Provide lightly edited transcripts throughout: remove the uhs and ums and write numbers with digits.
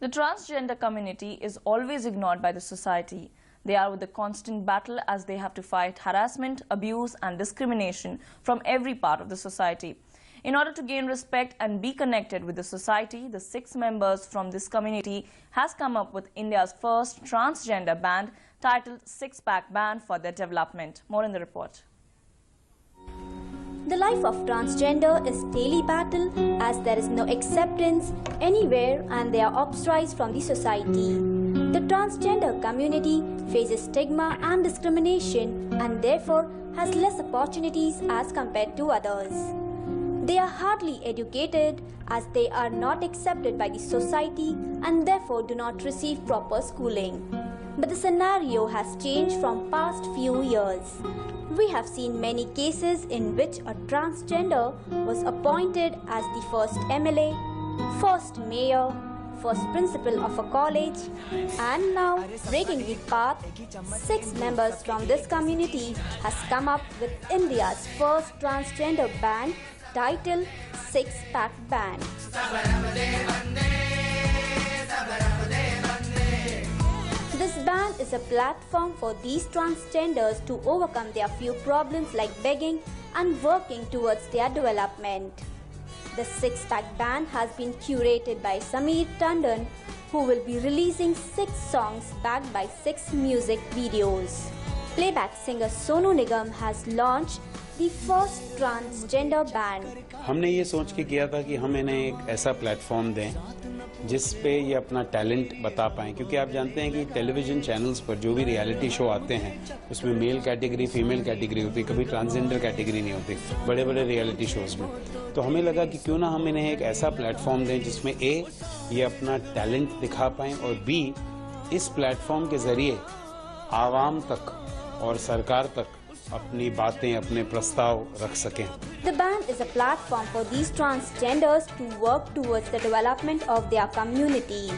The transgender community is always ignored by the society. They are with a constant battle as they have to fight harassment, abuse and discrimination from every part of the society. In order to gain respect and be connected with the society, the 6 members from this community has come up with India's first transgender band titled Six Pack Band for their development. More in the report. The life of transgender is daily battle as there is no acceptance anywhere and they are ostracized from the society. The transgender community faces stigma and discrimination and therefore has less opportunities as compared to others. They are hardly educated as they are not accepted by the society and therefore do not receive proper schooling. But the scenario has changed from past few years. We have seen many cases in which a transgender was appointed as the first MLA, first mayor, first principal of a college, and now breaking the path, 6 members from this community has come up with India's first transgender band titled Six Pack Band. This band is a platform for these transgenders to overcome their few problems like begging and working towards their development. The Six Pack Band has been curated by Sameer Tandon, who will be releasing 6 songs backed by 6 music videos. Playback singer Sonu Nigam has launched the first transgender band. हमने ये सोच के किया था कि हम इन्हें एक ऐसा प्लेटफॉर्म दें जिस पे ये अपना टैलेंट बता पाएं, क्योंकि आप जानते हैं कि टेलीविजन चैनल्स पर जो भी रियलिटी शो आते हैं उसमें मेल कैटेगरी, फीमेल कैटेगरी होती है, कभी ट्रांसजेंडर कैटेगरी नहीं होती बड़े बड़े रियलिटी शोज में। तो हमें लगा कि क्यों ना हम इन्हें एक ऐसा प्लेटफॉर्म दें जिसमें ए ये अपना टैलेंट दिखा पाएं और बी इस प्लेटफॉर्म के जरिए आवाम तक और सरकार तक अपनी बातें, अपने प्रस्ताव रख सकें। The band is a platform for these transgenders to work towards the development of their community.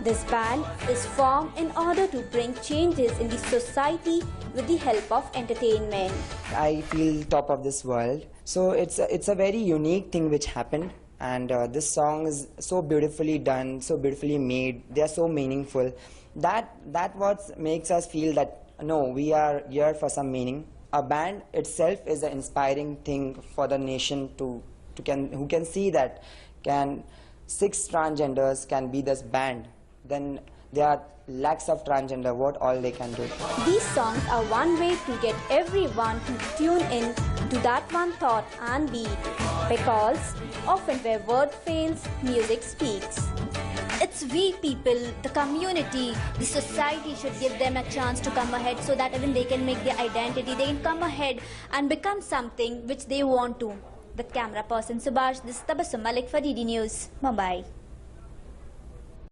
This band is formed in order to bring changes in the society with the help of entertainment. I feel top of this world. So it's a very unique thing which happened, and this song is so beautifully done, so beautifully made. They are so meaningful. That what makes us feel that no, we are here for some meaning. A band itself is an inspiring thing for the nation who can see that can 6 transgenders can be this band. Then there are lakhs of transgender, what all they can do. These songs are one way to get everyone to tune in to that one thought and beat, because often where word fails, music speaks. It's we people, the community, the society should give them a chance to come ahead so that even they can make their identity, they can come ahead and become something which they want to. With camera person Subhash, this is Tabassum Malik for DD News, Mumbai.